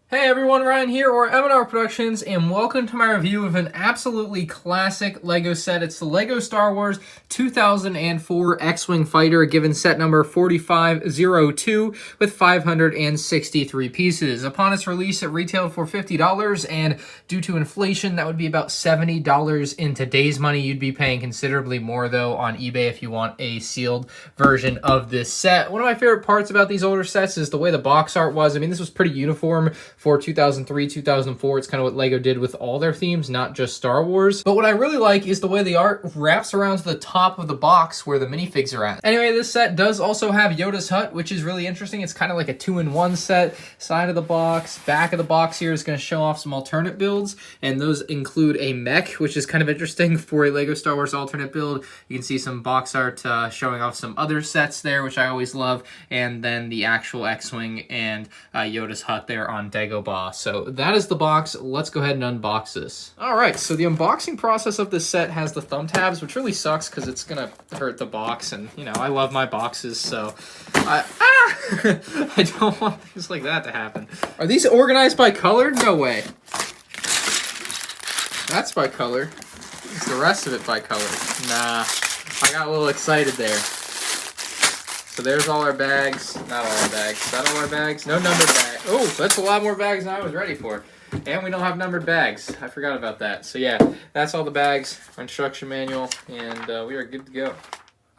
Hey everyone, Ryan here, or MandRproductions, and welcome to my review of an absolutely classic LEGO set. It's the LEGO Star Wars 2004 X-Wing Fighter, given set number 4502 with 563 pieces. Upon its release, it retailed for $50, and due to inflation, that would be about $70 in today's money. You'd be paying considerably more, though, on eBay if you want a sealed version of this set. One of my favorite parts about these older sets is the way the box art was. I mean, this was pretty uniform for 2003, 2004. It's kind of what LEGO did with all their themes, not just Star Wars. But what I really like is the way the art wraps around to the top of the box where the minifigs are at. Anyway, this set does also have Yoda's hut, which is really interesting. It's kind of like a 2-in-1 set. Side of the box, back of the box here is going to show off some alternate builds, and those include a mech, which is kind of interesting for a LEGO Star Wars alternate build. You can see some box art showing off some other sets there, which I always love, and then the actual X-Wing and Yoda's hut there on Dagobah. So that is the box. Let's go ahead and unbox this. All right, so the unboxing process of this set has the thumb tabs, which really sucks because it's gonna hurt the box, and you know I love my boxes, so I don't want things like that to happen. Are these organized by color? No way. That's by color. Is the rest of it by color? Nah, I got a little excited there. So there's all our bags. Not all our bags. Is that all our bags? No numbered bags. Oh, that's a lot more bags than I was ready for. And we don't have numbered bags. I forgot about that. So yeah, that's all the bags, our instruction manual, and we are good to go.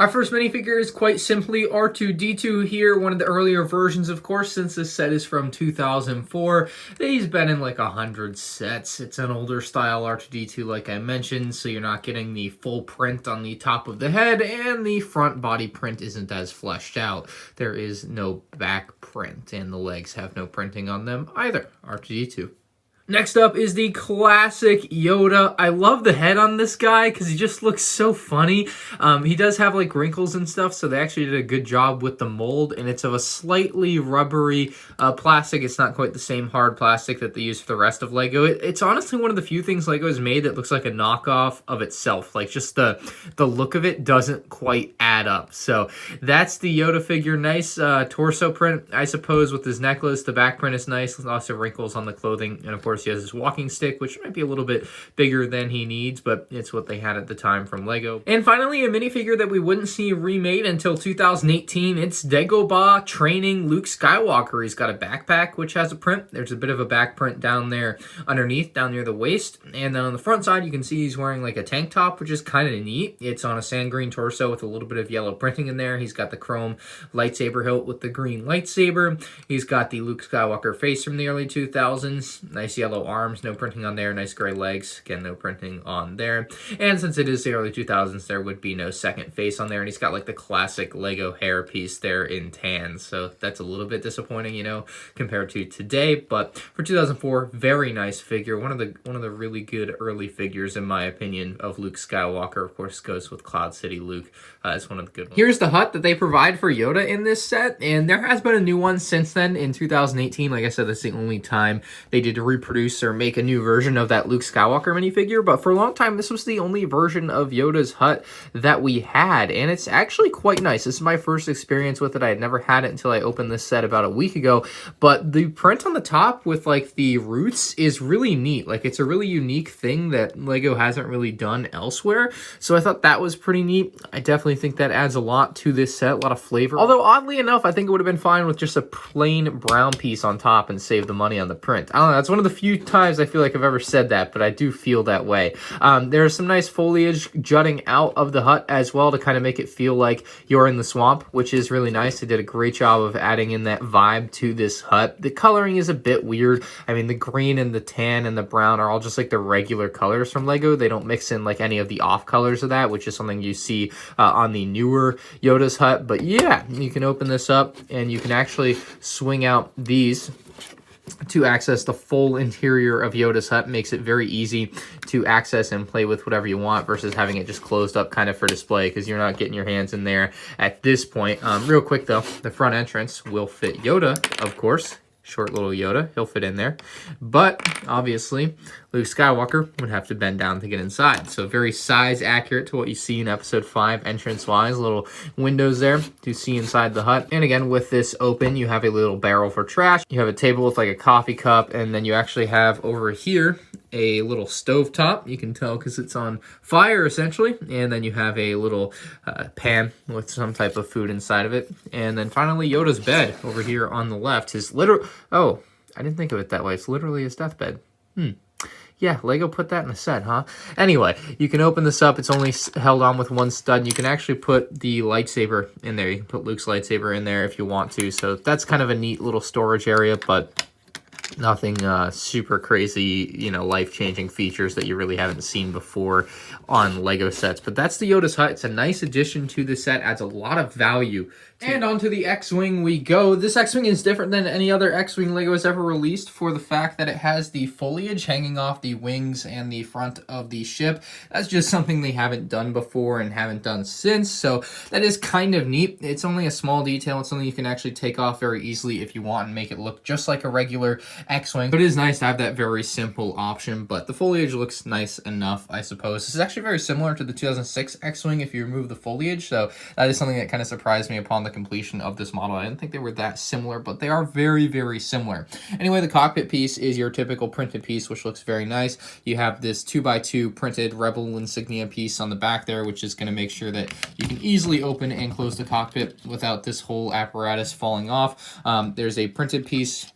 Our first minifigure is quite simply R2-D2 here, one of the earlier versions, of course, since this set is from 2004. He's been in like 100 sets. It's an older style R2-D2, like I mentioned, so you're not getting the full print on the top of the head, and the front body print isn't as fleshed out. There is no back print, and the legs have no printing on them either. R2-D2. Next up is the classic Yoda. I love the head on this guy because he just looks so funny. He does have like wrinkles and stuff, so they actually did a good job with the mold, and it's of a slightly rubbery plastic. It's not quite the same hard plastic that they use for the rest of LEGO. It's honestly one of the few things LEGO has made that looks like a knockoff of itself. Like just the look of it doesn't quite add up. So that's the Yoda figure. Nice torso print, I suppose, with his necklace. The back print is nice. Lots of wrinkles on the clothing, and of course he has his walking stick, which might be a little bit bigger than he needs, but it's what they had at the time from LEGO. And finally, a minifigure that we wouldn't see remade until 2018. It's Dagobah training Luke Skywalker. He's got a backpack, which has a print. There's a bit of a back print down there underneath, down near the waist. And then on the front side, you can see he's wearing like a tank top, which is kind of neat. It's on a sand green torso with a little bit of yellow printing in there. He's got the chrome lightsaber hilt with the green lightsaber. He's got the Luke Skywalker face from the early 2000s. Nice yellow arms, no printing on there. Nice gray legs, again, no printing on there. And since it is the early 2000s, there would be no second face on there. And he's got like the classic LEGO hair piece there in tan. So that's a little bit disappointing, you know, compared to today. But for 2004, very nice figure. One of the really good early figures, in my opinion, of Luke Skywalker. Of course, goes with Cloud City Luke. It's one of the good ones. Here's the hut that they provide for Yoda in this set. And there has been a new one since then in 2018. Like I said, that's the only time they did reproduce or make a new version of that Luke Skywalker minifigure, but for a long time this was the only version of Yoda's hut that we had, and it's actually quite nice. This is my first experience with it. I had never had it until I opened this set about a week ago, but the print on the top with like the roots is really neat. Like it's a really unique thing that LEGO hasn't really done elsewhere, so I thought that was pretty neat. I definitely think that adds a lot to this set, a lot of flavor. Although oddly enough, I think it would have been fine with just a plain brown piece on top and save the money on the print. I don't know, that's one of the few times I feel like I've ever said that, but I do feel that way. There's some nice foliage jutting out of the hut as well to kind of make it feel like you're in the swamp, which is really nice. They did a great job of adding in that vibe to this hut. The coloring is a bit weird. I mean, the green and the tan and the brown are all just like the regular colors from LEGO. They don't mix in like any of the off colors of that, which is something you see on the newer Yoda's hut. But yeah, you can open this up and you can actually swing out these to access the full interior of Yoda's hut. Makes it very easy to access and play with whatever you want versus having it just closed up kind of for display, because you're not getting your hands in there at this point. Real quick though, the front entrance will fit Yoda, of course. short little Yoda. He'll fit in there. But obviously, Luke Skywalker would have to bend down to get inside. So very size accurate to what you see in episode 5 entrance-wise. Little windows there to see inside the hut. And again, with this open, you have a little barrel for trash. You have a table with like a coffee cup. And then you actually have over here a little stove top. You can tell because it's on fire essentially. And then you have a little pan with some type of food inside of it. And then finally Yoda's bed over here on the left. His oh, I didn't think of it that way. It's literally his deathbed. Yeah, Lego put that in a set, huh? Anyway, you can open this up. It's only held on with one stud. You can actually put the lightsaber in there. You can put Luke's lightsaber in there if you want to. So that's kind of a neat little storage area, but nothing super crazy, you know, life-changing features that you really haven't seen before on Lego sets. But that's the Yoda's hut. It's a nice addition to the set. Adds a lot of value. And onto the X-Wing we go. This X-Wing is different than any other X-Wing Lego has ever released for the fact that it has the foliage hanging off the wings and the front of the ship. That's just something they haven't done before and haven't done since, so that is kind of neat. It's only a small detail. It's something you can actually take off very easily if you want and make it look just like a regular X-Wing. But it is nice to have that very simple option, but the foliage looks nice enough, I suppose. This is actually very similar to the 2006 X-Wing if you remove the foliage, so that is something that kind of surprised me upon the completion of this model. I didn't think they were that similar, but they are very, very similar. Anyway, the cockpit piece is your typical printed piece, which looks very nice. You have this 2x2 printed Rebel insignia piece on the back there, which is going to make sure that you can easily open and close the cockpit without this whole apparatus falling off. There's a printed piece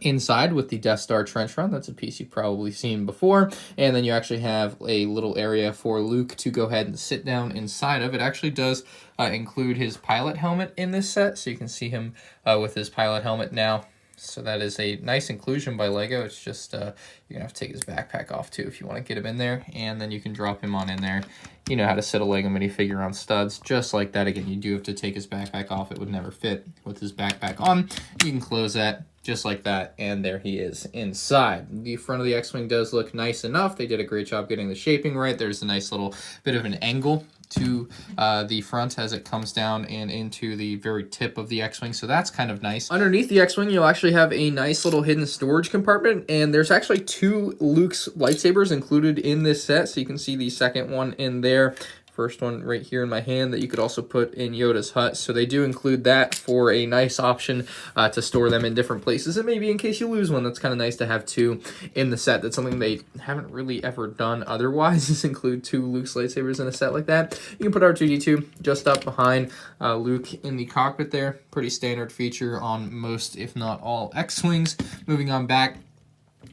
inside with the Death Star trench run. That's a piece you've probably seen before. And then you actually have a little area for Luke to go ahead and sit down inside of. It actually does include his pilot helmet in this set, so you can see him with his pilot helmet now. So that is a nice inclusion by Lego. It's just, you're going to have to take his backpack off too if you want to get him in there. And then you can drop him on in there. You know how to set a Lego minifigure on studs, just like that. Again, you do have to take his backpack off. It would never fit with his backpack on. You can close that just like that, and there he is inside. The front of the X-Wing does look nice enough. They did a great job getting the shaping right. There's a nice little bit of an angle to the front as it comes down and into the very tip of the X-Wing, so that's kind of nice. Underneath the X-Wing, you'll actually have a nice little hidden storage compartment, and there's actually 2 Luke's lightsabers included in this set, so you can see the second one in there. First one right here in my hand that you could also put in Yoda's hut. So they do include that for a nice option to store them in different places. And maybe in case you lose one, that's kind of nice to have 2 in the set. That's something they haven't really ever done otherwise, is include 2 Luke's lightsabers in a set like that. You can put R2-D2 just up behind Luke in the cockpit there. Pretty standard feature on most, if not all, X-Wings. Moving on back,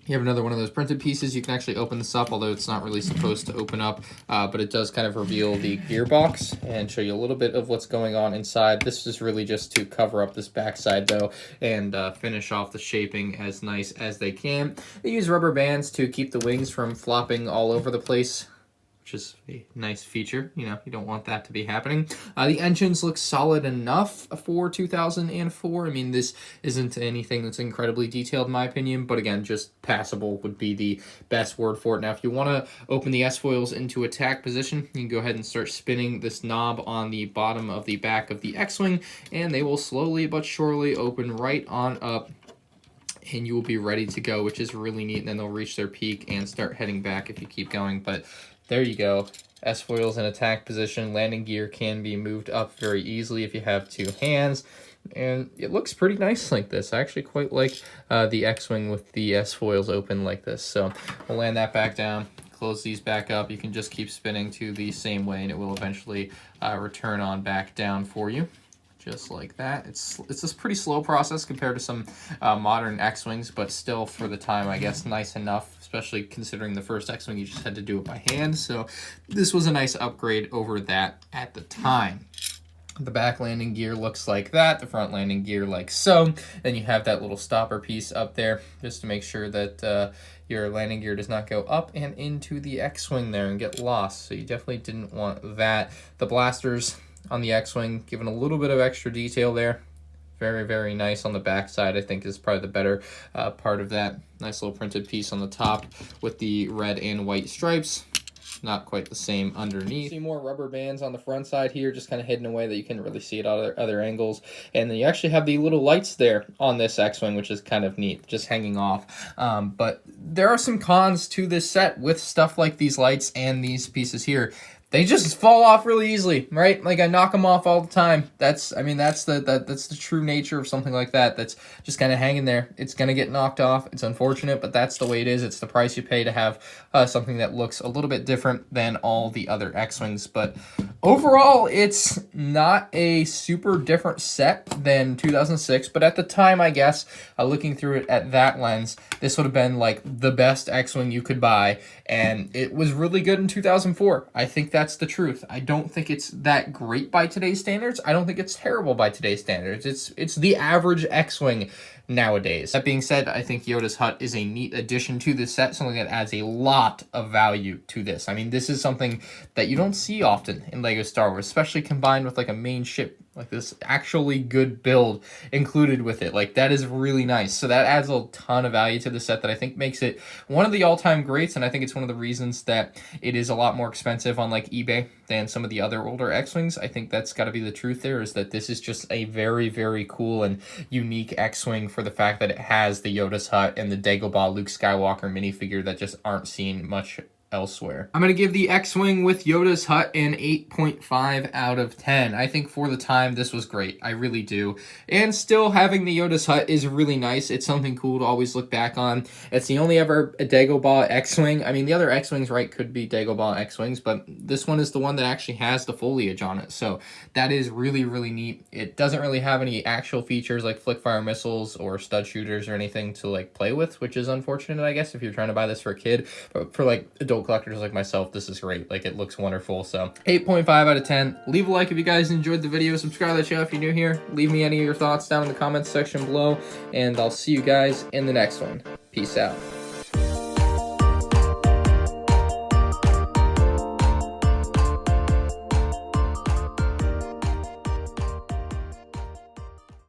you have another one of those printed pieces. You can actually open this up, although it's not really supposed to open up, but it does kind of reveal the gearbox and show you a little bit of what's going on inside. This is really just to cover up this backside, though, and finish off the shaping as nice as they can. They use rubber bands to keep the wings from flopping all over the place, which is a nice feature. You know, you don't want that to be happening. The engines look solid enough for 2004. I mean, this isn't anything that's incredibly detailed in my opinion, but again, just passable would be the best word for it. Now, if you want to open the S-foils into attack position, you can go ahead and start spinning this knob on the bottom of the back of the X-Wing, and they will slowly but surely open right on up, and you will be ready to go, which is really neat. And then they'll reach their peak and start heading back if you keep going. But there you go. S-foils in attack position. Landing gear can be moved up very easily if you have 2 hands. And it looks pretty nice like this. I actually quite like the X-Wing with the S-foils open like this. So we'll land that back down. Close these back up. You can just keep spinning to the same way, and it will eventually return on back down for you. Just like that. It's a pretty slow process compared to some modern X-Wings, but still for the time, I guess, nice enough, especially considering the first X-Wing you just had to do it by hand. So this was a nice upgrade over that at the time. The back landing gear looks like that, the front landing gear like so. Then you have that little stopper piece up there just to make sure that your landing gear does not go up and into the X-Wing there and get lost. So you definitely didn't want that. The blasters on the X-Wing, given a little bit of extra detail there. Very, very nice on the back side, I think, is probably the better part of that. Nice little printed piece on the top with the red and white stripes. not quite the same underneath. See more rubber bands on the front side here, just kind of hidden away that you can really see it at other angles. And then you actually have the little lights there on this X-Wing, which is kind of neat, just hanging off. But there are some cons to this set with stuff like these lights and these pieces here. They just fall off really easily, right? Like, I knock them off all the time. That's the true nature of something like that. That's just kind of hanging there. It's going to get knocked off. It's unfortunate, but that's the way it is. It's the price you pay to have something that looks a little bit different than all the other X-Wings. But overall, it's not a super different set than 2006. But at the time, I guess, looking through it at that lens, this would have been like the best X-Wing you could buy. And it was really good in 2004. I think that's the truth. I don't think it's that great by today's standards. I don't think it's terrible by today's standards. It's the average X-Wing nowadays. That being said, I think Yoda's hut is a neat addition to this set, something that adds a lot of value to this. I mean, this is something that you don't see often in LEGO Star Wars, especially combined with like a main ship, like this actually good build included with it. Like, that is really nice. So that adds a ton of value to the set that I think makes it one of the all-time greats, and I think it's one of the reasons that it is a lot more expensive on like eBay than some of the other older X-Wings. I think that's got to be the truth there, is that this is just a very, very cool and unique X-Wing for the fact that it has the Yoda's hut and the Dagobah Luke Skywalker minifigure that just aren't seen much elsewhere. I'm going to give the X-Wing with Yoda's hut an 8.5 out of 10. I think for the time, this was great. I really do. And still, having the Yoda's hut is really nice. It's something cool to always look back on. It's the only ever Dagobah X-Wing. I mean, the other X-Wings, right, could be Dagobah X-Wings, but this one is the one that actually has the foliage on it. So that is really, really neat. It doesn't really have any actual features like flick-fire missiles or stud shooters or anything to like play with, which is unfortunate, I guess, if you're trying to buy this for a kid. But for like adult collectors like myself, this is great. Like, it looks wonderful. So 8.5 out of 10. Leave a like if you guys enjoyed the video. Subscribe to the channel if you're new here. Leave me any of your thoughts down in the comments section below, and I'll see you guys in the next one. Peace out.